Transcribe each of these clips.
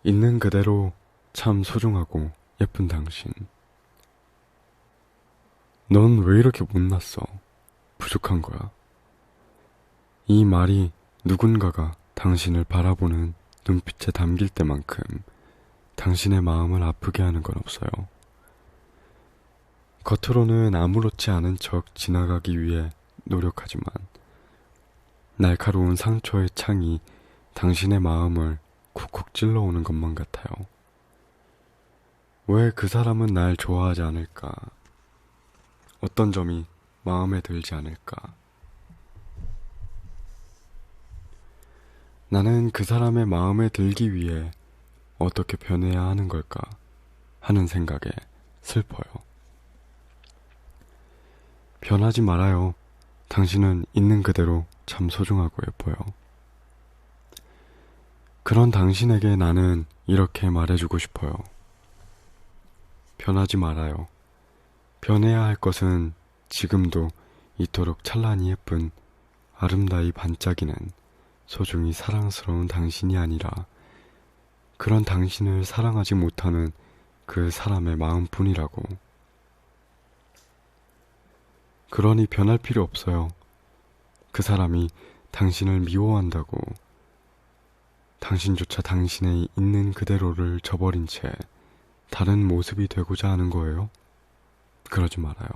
있는 그대로 참 소중하고 예쁜 당신. 넌 왜 이렇게 못났어? 부족한 거야. 이 말이 누군가가 당신을 바라보는 눈빛에 담길 때만큼 당신의 마음을 아프게 하는 건 없어요. 겉으로는 아무렇지 않은 척 지나가기 위해 노력하지만 날카로운 상처의 창이 당신의 마음을 쿡쿡 찔러오는 것만 같아요. 왜 그 사람은 날 좋아하지 않을까? 어떤 점이 마음에 들지 않을까? 나는 그 사람의 마음에 들기 위해 어떻게 변해야 하는 걸까? 하는 생각에 슬퍼요. 변하지 말아요. 당신은 있는 그대로 참 소중하고 예뻐요. 그런 당신에게 나는 이렇게 말해주고 싶어요. 변하지 말아요. 변해야 할 것은 지금도 이토록 찬란히 예쁜 아름다이 반짝이는 소중히 사랑스러운 당신이 아니라 그런 당신을 사랑하지 못하는 그 사람의 마음뿐이라고. 그러니 변할 필요 없어요. 그 사람이 당신을 미워한다고 당신조차 당신의 있는 그대로를 저버린 채 다른 모습이 되고자 하는 거예요? 그러지 말아요.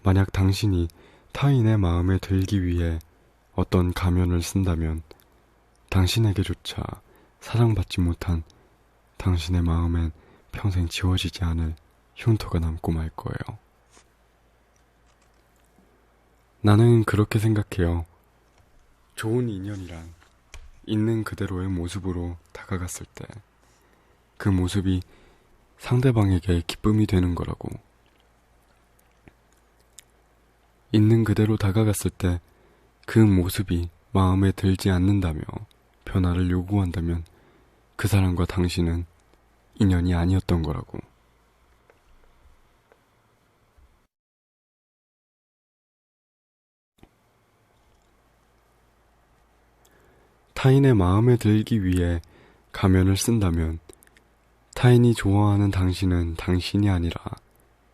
만약 당신이 타인의 마음에 들기 위해 어떤 가면을 쓴다면 당신에게조차 사랑받지 못한 당신의 마음엔 평생 지워지지 않을 흉터가 남고 말 거예요. 나는 그렇게 생각해요. 좋은 인연이란 있는 그대로의 모습으로 다가갔을 때 그 모습이 상대방에게 기쁨이 되는 거라고. 있는 그대로 다가갔을 때 그 모습이 마음에 들지 않는다며 변화를 요구한다면 그 사람과 당신은 인연이 아니었던 거라고. 타인의 마음에 들기 위해 가면을 쓴다면 타인이 좋아하는 당신은 당신이 아니라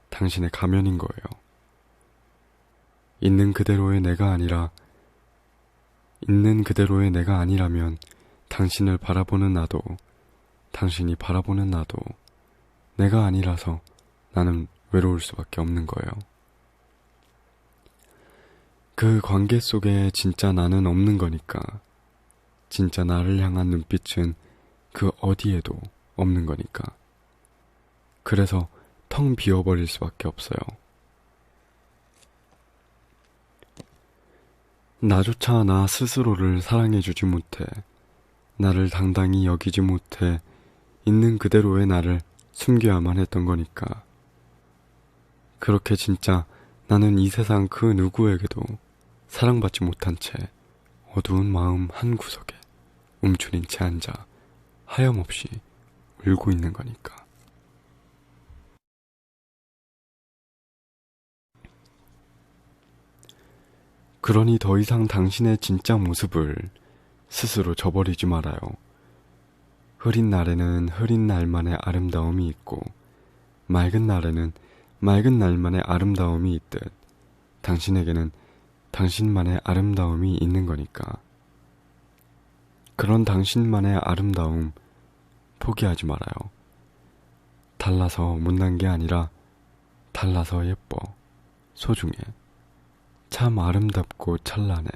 당신의 가면인 거예요. 있는 그대로의 내가 아니라면 당신을 바라보는 나도, 당신이 바라보는 나도 내가 아니라서 나는 외로울 수밖에 없는 거예요. 그 관계 속에 진짜 나는 없는 거니까. 진짜 나를 향한 눈빛은 그 어디에도 없는 거니까. 그래서 텅 비어버릴 수밖에 없어요. 나조차 나 스스로를 사랑해주지 못해, 나를 당당히 여기지 못해 있는 그대로의 나를 숨겨야만 했던 거니까. 그렇게 진짜 나는 이 세상 그 누구에게도 사랑받지 못한 채 어두운 마음 한 구석에 움츠린 채 앉아 하염없이 울고 있는 거니까. 그러니 더 이상 당신의 진짜 모습을 스스로 저버리지 말아요. 흐린 날에는 흐린 날만의 아름다움이 있고 맑은 날에는 맑은 날만의 아름다움이 있듯 당신에게는 당신만의 아름다움이 있는 거니까. 그런 당신만의 아름다움 포기하지 말아요. 달라서 못난 게 아니라 달라서 예뻐, 소중해, 참 아름답고 찬란해.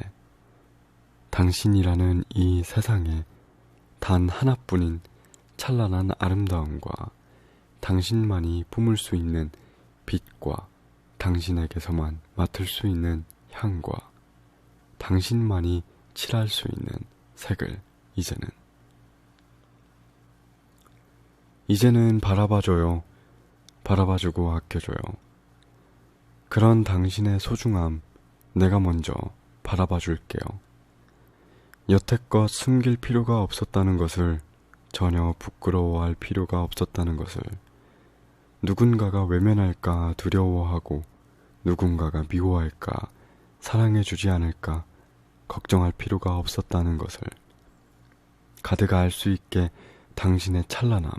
당신이라는 이 세상에 단 하나뿐인 찬란한 아름다움과 당신만이 뿜을 수 있는 빛과 당신에게서만 맡을 수 있는 향과 당신만이 칠할 수 있는 색을 이제는 바라봐줘요. 바라봐주고 아껴줘요. 그런 당신의 소중함 내가 먼저 바라봐줄게요. 여태껏 숨길 필요가 없었다는 것을, 전혀 부끄러워할 필요가 없었다는 것을, 누군가가 외면할까 두려워하고 누군가가 미워할까 사랑해주지 않을까 걱정할 필요가 없었다는 것을, 가득 알 수 있게 당신의 찬란함,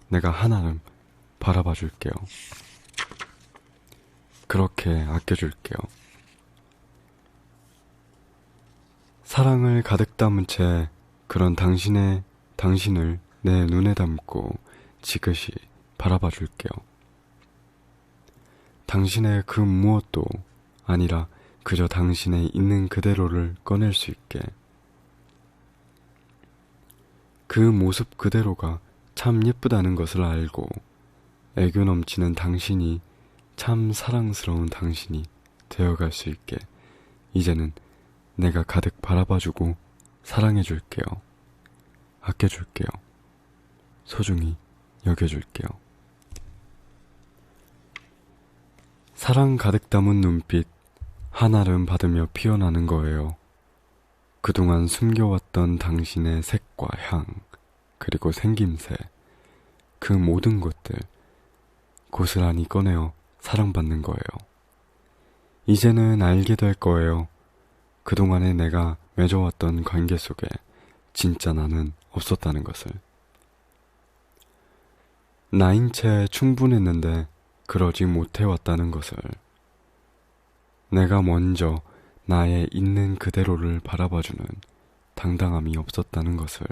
내가 한아름 바라봐 줄게요. 그렇게 아껴줄게요. 사랑을 가득 담은 채 그런 당신을 내 눈에 담고 지그시 바라봐 줄게요. 당신의 그 무엇도 아니라 그저 당신의 있는 그대로를 꺼낼 수 있게. 그 모습 그대로가 참 예쁘다는 것을 알고 애교 넘치는 당신이 참 사랑스러운 당신이 되어갈 수 있게 이제는 내가 가득 바라봐주고 사랑해줄게요. 아껴줄게요. 소중히 여겨줄게요. 사랑 가득 담은 눈빛 한아름 받으며 피어나는 거예요. 그동안 숨겨왔던 당신의 색과 향, 그리고 생김새, 그 모든 것들 고스란히 꺼내어 사랑받는 거예요. 이제는 알게 될 거예요. 그동안에 내가 맺어왔던 관계 속에 진짜 나는 없었다는 것을. 나인 채 충분했는데 그러지 못해왔다는 것을. 내가 먼저 나의 있는 그대로를 바라봐주는 당당함이 없었다는 것을.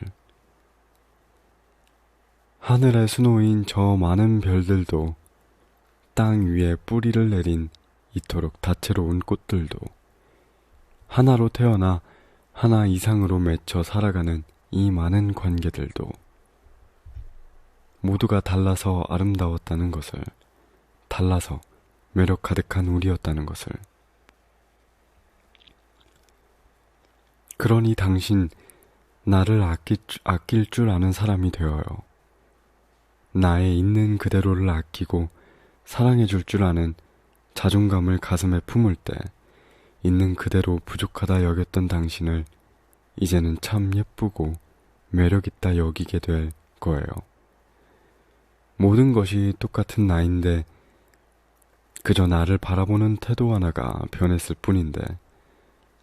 하늘에 수놓인 저 많은 별들도, 땅 위에 뿌리를 내린 이토록 다채로운 꽃들도, 하나로 태어나 하나 이상으로 맺혀 살아가는 이 많은 관계들도 모두가 달라서 아름다웠다는 것을, 달라서 매력 가득한 우리였다는 것을. 그러니 당신, 나를 아낄 줄 아는 사람이 되어요. 나의 있는 그대로를 아끼고 사랑해줄 줄 아는 자존감을 가슴에 품을 때 있는 그대로 부족하다 여겼던 당신을 이제는 참 예쁘고 매력있다 여기게 될 거예요. 모든 것이 똑같은 나인데 그저 나를 바라보는 태도 하나가 변했을 뿐인데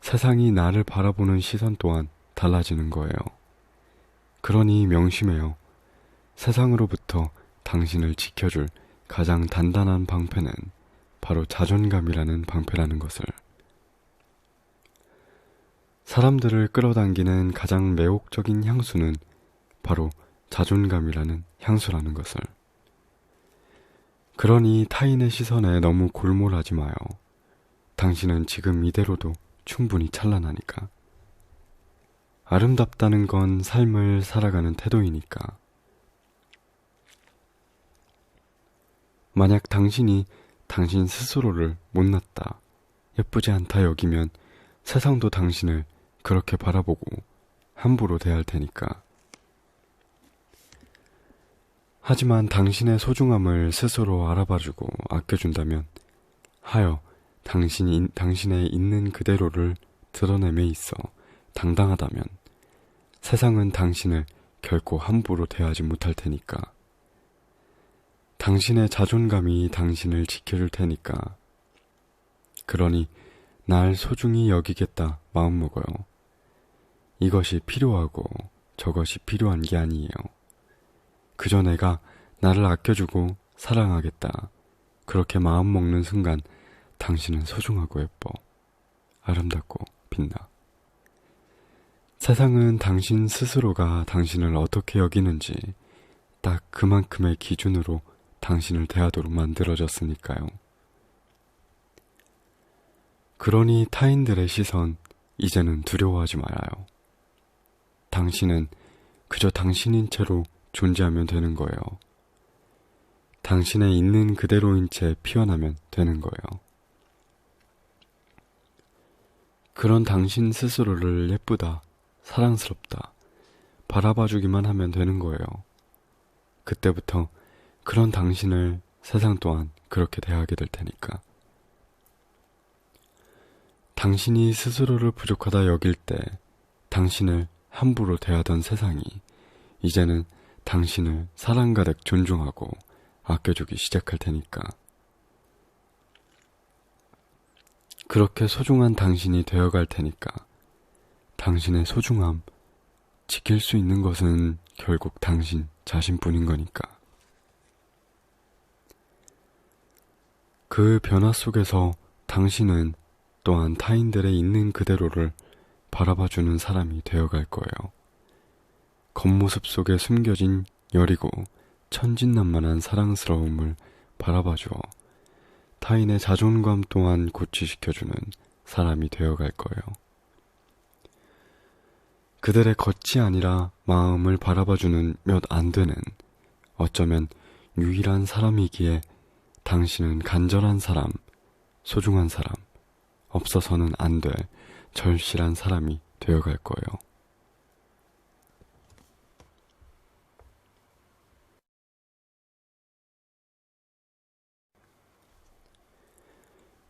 세상이 나를 바라보는 시선 또한 달라지는 거예요. 그러니 명심해요. 세상으로부터 당신을 지켜줄 가장 단단한 방패는 바로 자존감이라는 방패라는 것을. 사람들을 끌어당기는 가장 매혹적인 향수는 바로 자존감이라는 향수라는 것을. 그러니 타인의 시선에 너무 골몰하지 마요. 당신은 지금 이대로도 충분히 찬란하니까. 아름답다는 건 삶을 살아가는 태도이니까. 만약 당신이 당신 스스로를 못났다, 예쁘지 않다 여기면 세상도 당신을 그렇게 바라보고 함부로 대할 테니까. 하지만 당신의 소중함을 스스로 알아봐주고 아껴준다면 하여 당신의 있는 그대로를 드러냄에 있어 당당하다면 세상은 당신을 결코 함부로 대하지 못할 테니까. 당신의 자존감이 당신을 지켜줄 테니까. 그러니 날 소중히 여기겠다 마음먹어요. 이것이 필요하고 저것이 필요한 게 아니에요. 그저 내가 나를 아껴주고 사랑하겠다. 그렇게 마음먹는 순간 당신은 소중하고 예뻐. 아름답고 빛나. 세상은 당신 스스로가 당신을 어떻게 여기는지 딱 그만큼의 기준으로 당신을 대하도록 만들어졌으니까요. 그러니 타인들의 시선 이제는 두려워하지 말아요. 당신은 그저 당신인 채로 존재하면 되는 거예요. 당신의 있는 그대로인 채 피어나면 되는 거예요. 그런 당신 스스로를 예쁘다, 사랑스럽다, 바라봐주기만 하면 되는 거예요. 그때부터 그런 당신을 세상 또한 그렇게 대하게 될 테니까. 당신이 스스로를 부족하다 여길 때 당신을 함부로 대하던 세상이 이제는 당신을 사랑 가득 존중하고 아껴주기 시작할 테니까. 그렇게 소중한 당신이 되어갈 테니까 당신의 소중함 지킬 수 있는 것은 결국 당신 자신뿐인 거니까. 그 변화 속에서 당신은 또한 타인들의 있는 그대로를 바라봐주는 사람이 되어갈 거예요. 겉모습 속에 숨겨진 여리고 천진난만한 사랑스러움을 바라봐주어 타인의 자존감 또한 고취시켜주는 사람이 되어갈 거예요. 그들의 겉이 아니라 마음을 바라봐주는 몇 안 되는, 어쩌면 유일한 사람이기에 당신은 간절한 사람, 소중한 사람, 없어서는 안 될 절실한 사람이 되어갈 거예요.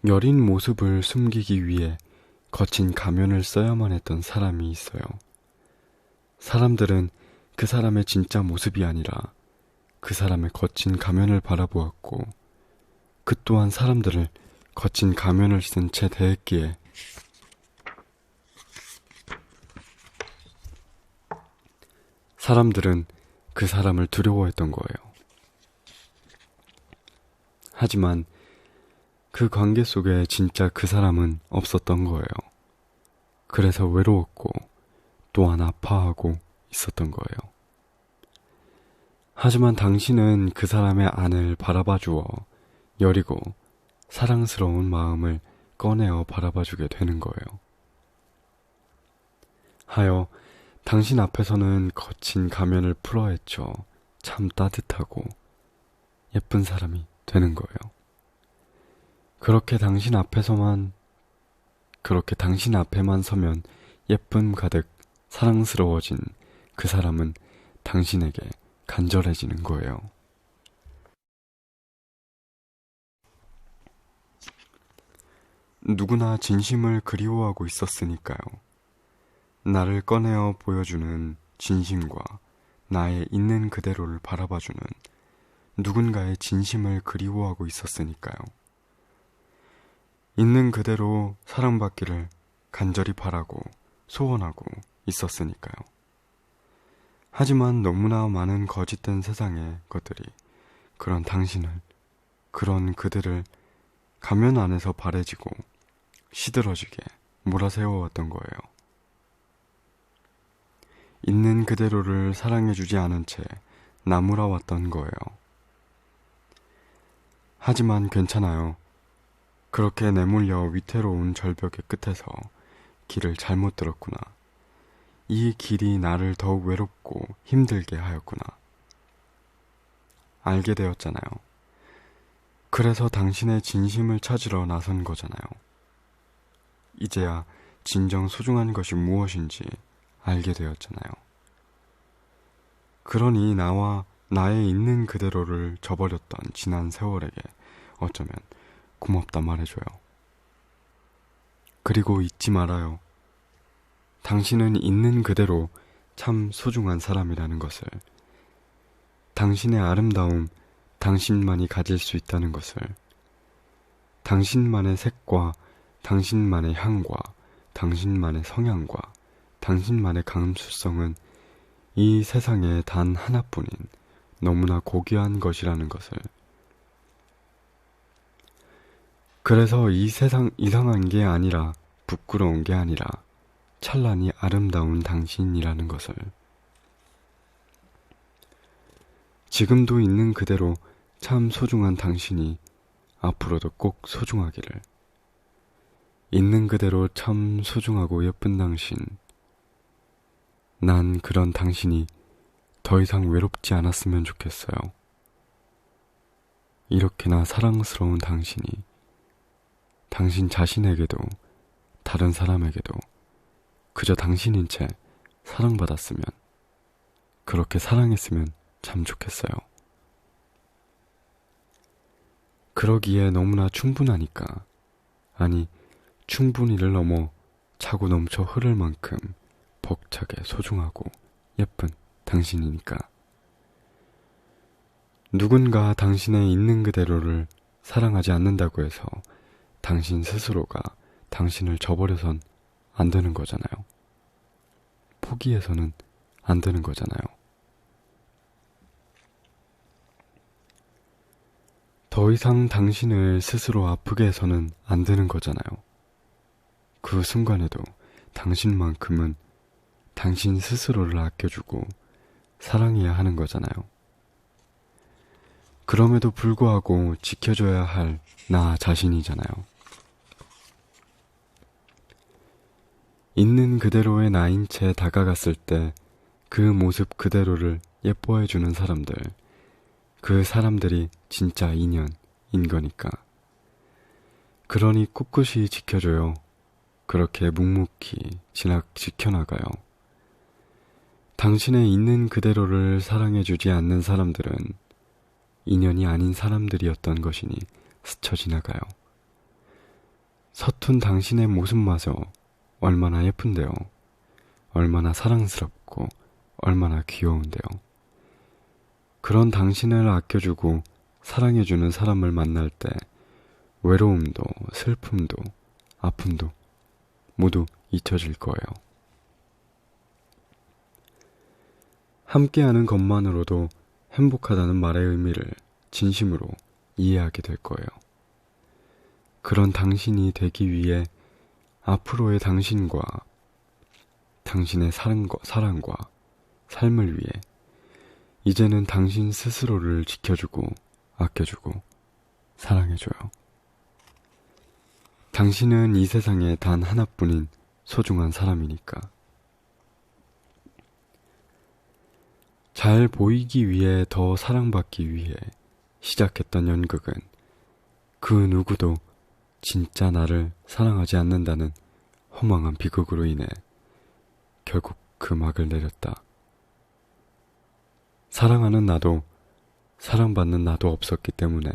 여린 모습을 숨기기 위해 거친 가면을 써야만 했던 사람이 있어요. 사람들은 그 사람의 진짜 모습이 아니라 그 사람의 거친 가면을 바라보았고, 그 또한 사람들을 거친 가면을 쓴 채 대했기에 사람들은 그 사람을 두려워했던 거예요. 하지만 그 관계 속에 진짜 그 사람은 없었던 거예요. 그래서 외로웠고 또한 아파하고 있었던 거예요. 하지만 당신은 그 사람의 안을 바라봐 주어 여리고 사랑스러운 마음을 꺼내어 바라봐주게 되는 거예요. 하여 당신 앞에서는 거친 가면을 풀어헤쳐 참 따뜻하고 예쁜 사람이 되는 거예요. 그렇게 당신 앞에만 서면 예쁨 가득 사랑스러워진 그 사람은 당신에게 간절해지는 거예요. 누구나 진심을 그리워하고 있었으니까요. 나를 꺼내어 보여주는 진심과 나의 있는 그대로를 바라봐주는 누군가의 진심을 그리워하고 있었으니까요. 있는 그대로 사랑받기를 간절히 바라고 소원하고 있었으니까요. 하지만 너무나 많은 거짓된 세상의 것들이 그런 당신을, 그런 그들을 가면 안에서 바래지고 시들어지게 몰아세워왔던 거예요. 있는 그대로를 사랑해주지 않은 채 나무라왔던 거예요. 하지만 괜찮아요. 그렇게 내몰려 위태로운 절벽의 끝에서 길을 잘못 들었구나. 이 길이 나를 더욱 외롭고 힘들게 하였구나. 알게 되었잖아요. 그래서 당신의 진심을 찾으러 나선 거잖아요. 이제야 진정 소중한 것이 무엇인지 알게 되었잖아요. 그러니 나와 나의 있는 그대로를 저버렸던 지난 세월에게 어쩌면 고맙다 말해줘요. 그리고 잊지 말아요. 당신은 있는 그대로 참 소중한 사람이라는 것을, 당신의 아름다움, 당신만이 가질 수 있다는 것을, 당신만의 색과 당신만의 향과 당신만의 성향과 당신만의 감수성은 이 세상에 단 하나뿐인 너무나 고귀한 것이라는 것을, 그래서 이 세상 이상한 게 아니라 부끄러운 게 아니라 찬란히 아름다운 당신이라는 것을, 지금도 있는 그대로 참 소중한 당신이 앞으로도 꼭 소중하기를, 있는 그대로 참 소중하고 예쁜 당신, 난 그런 당신이 더 이상 외롭지 않았으면 좋겠어요. 이렇게나 사랑스러운 당신이 당신 자신에게도 다른 사람에게도 그저 당신인 채 사랑받았으면, 그렇게 사랑했으면 참 좋겠어요. 그러기에 너무나 충분하니까, 아니 충분히를 넘어 차고 넘쳐 흐를 만큼 벅차게 소중하고 예쁜 당신이니까. 누군가 당신의 있는 그대로를 사랑하지 않는다고 해서 당신 스스로가 당신을 저버려선 안 되는 거잖아요. 포기해서는 안 되는 거잖아요. 더 이상 당신을 스스로 아프게 해서는 안 되는 거잖아요. 그 순간에도 당신만큼은 당신 스스로를 아껴주고 사랑해야 하는 거잖아요. 그럼에도 불구하고 지켜줘야 할 나 자신이잖아요. 있는 그대로의 나인 채 다가갔을 때 그 모습 그대로를 예뻐해주는 사람들, 그 사람들이 진짜 인연인 거니까. 그러니 꿋꿋이 지켜줘요. 그렇게 묵묵히 지켜나가요. 당신의 있는 그대로를 사랑해주지 않는 사람들은 인연이 아닌 사람들이었던 것이니 스쳐 지나가요. 서툰 당신의 모습마저 얼마나 예쁜데요. 얼마나 사랑스럽고 얼마나 귀여운데요. 그런 당신을 아껴주고 사랑해주는 사람을 만날 때 외로움도 슬픔도 아픔도 모두 잊혀질 거예요. 함께하는 것만으로도 행복하다는 말의 의미를 진심으로 이해하게 될 거예요. 그런 당신이 되기 위해 앞으로의 당신과 당신의 사랑과 삶을 위해 이제는 당신 스스로를 지켜주고 아껴주고 사랑해줘요. 당신은 이 세상에 단 하나뿐인 소중한 사람이니까. 잘 보이기 위해 더 사랑받기 위해 시작했던 연극은 그 누구도 진짜 나를 사랑하지 않는다는 허망한 비극으로 인해 결국 그 막을 내렸다. 사랑하는 나도 사랑받는 나도 없었기 때문에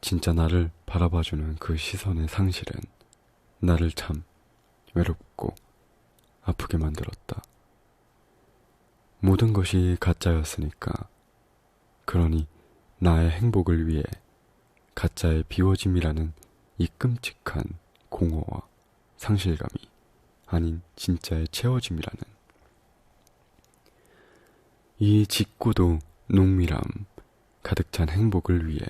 진짜 나를 바라봐주는 그 시선의 상실은 나를 참 외롭고 아프게 만들었다. 모든 것이 가짜였으니까. 그러니 나의 행복을 위해 가짜의 비워짐이라는 이 끔찍한 공허와 상실감이 아닌 진짜의 채워짐이라는 이 짙고도 농밀함 가득 찬 행복을 위해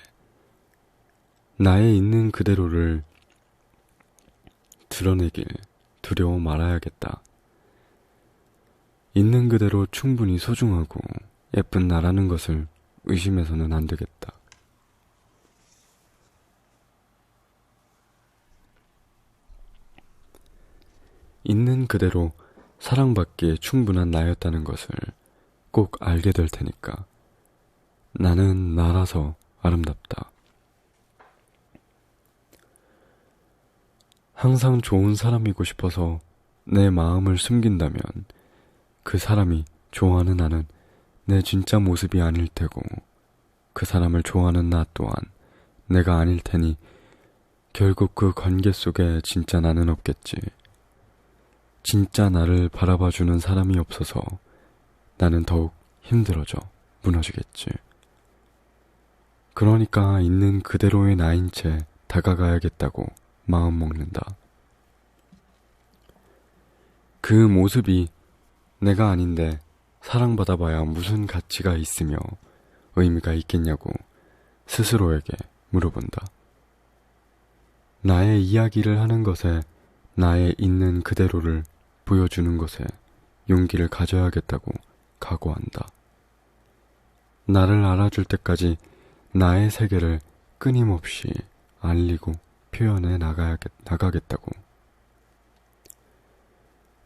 나의 있는 그대로를 드러내길 두려워 말아야겠다. 있는 그대로 충분히 소중하고 예쁜 나라는 것을 의심해서는 안 되겠다. 있는 그대로 사랑받기에 충분한 나였다는 것을 꼭 알게 될 테니까. 나는 나라서 아름답다. 항상 좋은 사람이고 싶어서 내 마음을 숨긴다면 그 사람이 좋아하는 나는 내 진짜 모습이 아닐 테고 그 사람을 좋아하는 나 또한 내가 아닐 테니 결국 그 관계 속에 진짜 나는 없겠지. 진짜 나를 바라봐주는 사람이 없어서 나는 더욱 힘들어져 무너지겠지. 그러니까 있는 그대로의 나인 채 다가가야겠다고 마음 먹는다. 그 모습이 내가 아닌데 사랑받아봐야 무슨 가치가 있으며 의미가 있겠냐고 스스로에게 물어본다. 나의 이야기를 하는 것에 나의 있는 그대로를 보여주는 것에 용기를 가져야겠다고 각오한다. 나를 알아줄 때까지 나의 세계를 끊임없이 알리고 표현해 나가겠다고.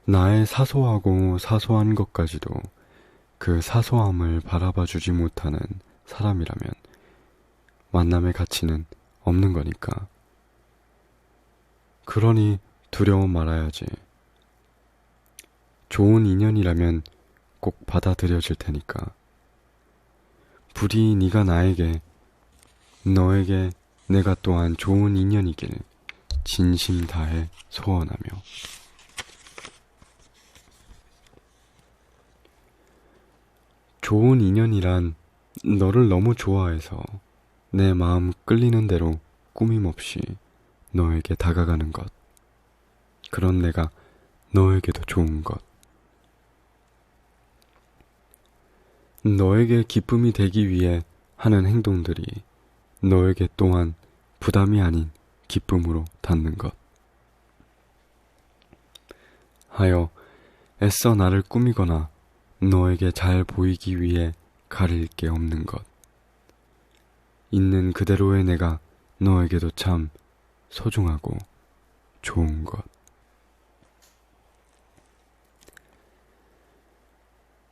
나의 사소하고 사소한 것까지도 그 사소함을 바라봐주지 못하는 사람이라면 만남의 가치는 없는 거니까. 그러니 두려워 말아야지. 좋은 인연이라면 꼭 받아들여질 테니까. 부디 네가 나에게, 너에게 내가 또한 좋은 인연이길 진심 다해 소원하며. 좋은 인연이란 너를 너무 좋아해서 내 마음 끌리는 대로 꾸밈없이 너에게 다가가는 것. 그런 내가 너에게도 좋은 것. 너에게 기쁨이 되기 위해 하는 행동들이 너에게 또한 부담이 아닌 기쁨으로 닿는 것. 하여 애써 나를 꾸미거나 너에게 잘 보이기 위해 가릴 게 없는 것. 있는 그대로의 내가 너에게도 참 소중하고 좋은 것.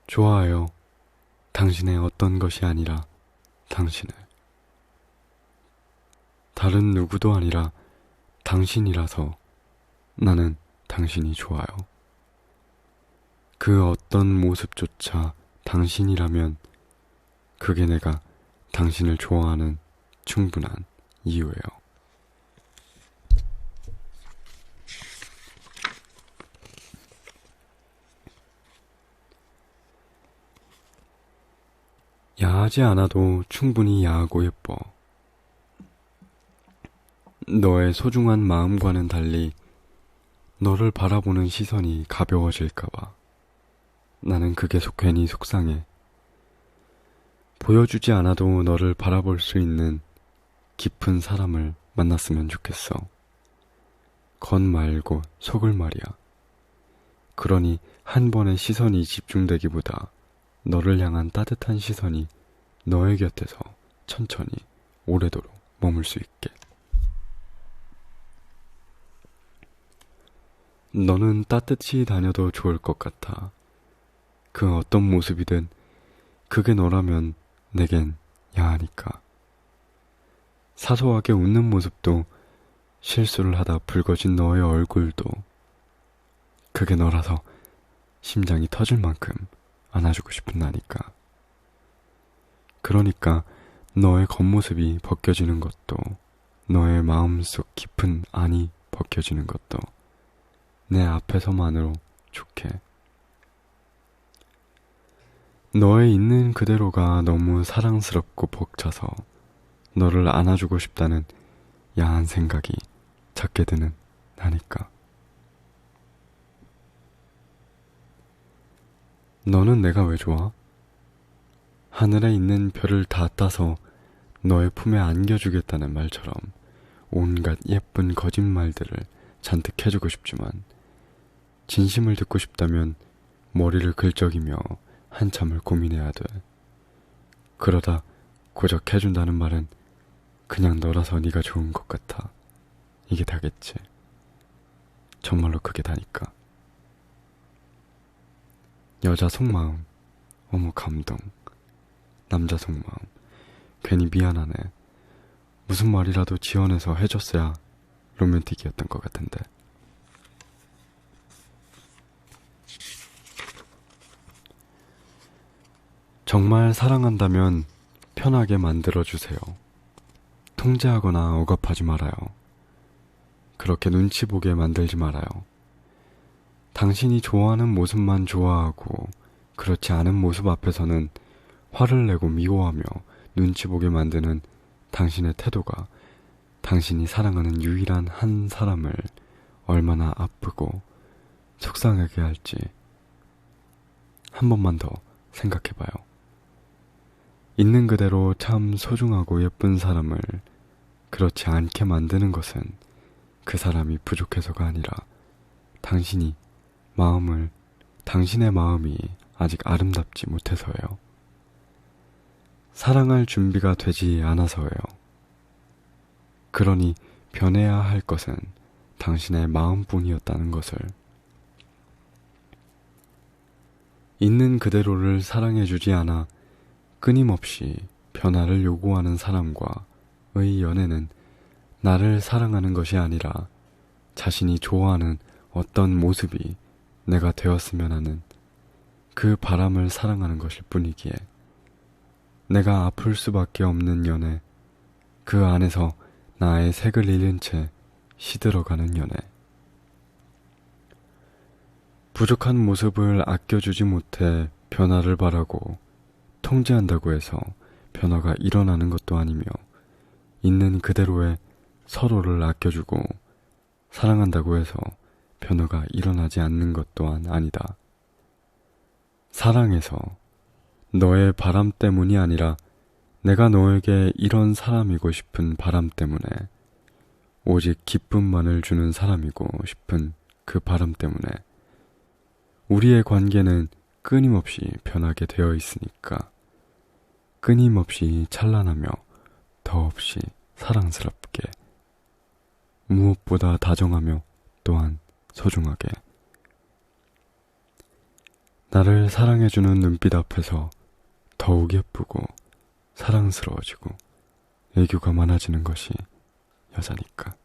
좋아요. 당신의 어떤 것이 아니라 당신을. 다른 누구도 아니라 당신이라서 나는 당신이 좋아요. 그 어떤 모습조차 당신이라면 그게 내가 당신을 좋아하는 충분한 이유예요. 야하지 않아도 충분히 야하고 예뻐. 너의 소중한 마음과는 달리 너를 바라보는 시선이 가벼워질까봐 나는 그게 괜히 속상해. 보여주지 않아도 너를 바라볼 수 있는 깊은 사람을 만났으면 좋겠어. 겉 말고 속을 말이야. 그러니 한 번의 시선이 집중되기보다 너를 향한 따뜻한 시선이 너의 곁에서 천천히 오래도록 머물 수 있게. 너는 따뜻히 다녀도 좋을 것 같아. 그 어떤 모습이든 그게 너라면 내겐 야하니까. 사소하게 웃는 모습도 실수를 하다 붉어진 너의 얼굴도 그게 너라서 심장이 터질 만큼 안아주고 싶은 나니까. 그러니까 너의 겉모습이 벗겨지는 것도 너의 마음속 깊은 안이 벗겨지는 것도 내 앞에서만으로 좋게. 너의 있는 그대로가 너무 사랑스럽고 벅차서 너를 안아주고 싶다는 야한 생각이 찾게 드는 나니까. 너는 내가 왜 좋아? 하늘에 있는 별을 다 따서 너의 품에 안겨주겠다는 말처럼 온갖 예쁜 거짓말들을 잔뜩 해주고 싶지만 진심을 듣고 싶다면 머리를 긁적이며 한참을 고민해야 돼. 그러다 고작 해준다는 말은 그냥 너라서 네가 좋은 것 같아. 이게 다겠지. 정말로 그게 다니까. 여자 속마음, 어머 감동. 남자 속마음, 괜히 미안하네. 무슨 말이라도 지어내서 해줬어야 로맨틱이었던 것 같은데. 정말 사랑한다면 편하게 만들어주세요. 통제하거나 억압하지 말아요. 그렇게 눈치 보게 만들지 말아요. 당신이 좋아하는 모습만 좋아하고 그렇지 않은 모습 앞에서는 화를 내고 미워하며 눈치 보게 만드는 당신의 태도가 당신이 사랑하는 유일한 한 사람을 얼마나 아프고 속상하게 할지 한 번만 더 생각해봐요. 있는 그대로 참 소중하고 예쁜 사람을 그렇지 않게 만드는 것은 그 사람이 부족해서가 아니라 당신의 마음이 아직 아름답지 못해서예요. 사랑할 준비가 되지 않아서예요. 그러니 변해야 할 것은 당신의 마음뿐이었다는 것을. 있는 그대로를 사랑해주지 않아 끊임없이 변화를 요구하는 사람과의 연애는 나를 사랑하는 것이 아니라 자신이 좋아하는 어떤 모습이 내가 되었으면 하는 그 바람을 사랑하는 것일 뿐이기에 내가 아플 수밖에 없는 연애, 그 안에서 나의 색을 잃은 채 시들어가는 연애. 부족한 모습을 아껴주지 못해 변화를 바라고 통제한다고 해서 변화가 일어나는 것도 아니며 있는 그대로의 서로를 아껴주고 사랑한다고 해서 변화가 일어나지 않는 것 또한 아니다. 사랑해서 너의 바람 때문이 아니라 내가 너에게 이런 사람이고 싶은 바람 때문에, 오직 기쁨만을 주는 사람이고 싶은 그 바람 때문에 우리의 관계는 끊임없이 변하게 되어 있으니까 끊임없이 찬란하며 더없이 사랑스럽게, 무엇보다 다정하며 또한 소중하게, 나를 사랑해주는 눈빛 앞에서 더욱 예쁘고 사랑스러워지고 애교가 많아지는 것이 여자니까.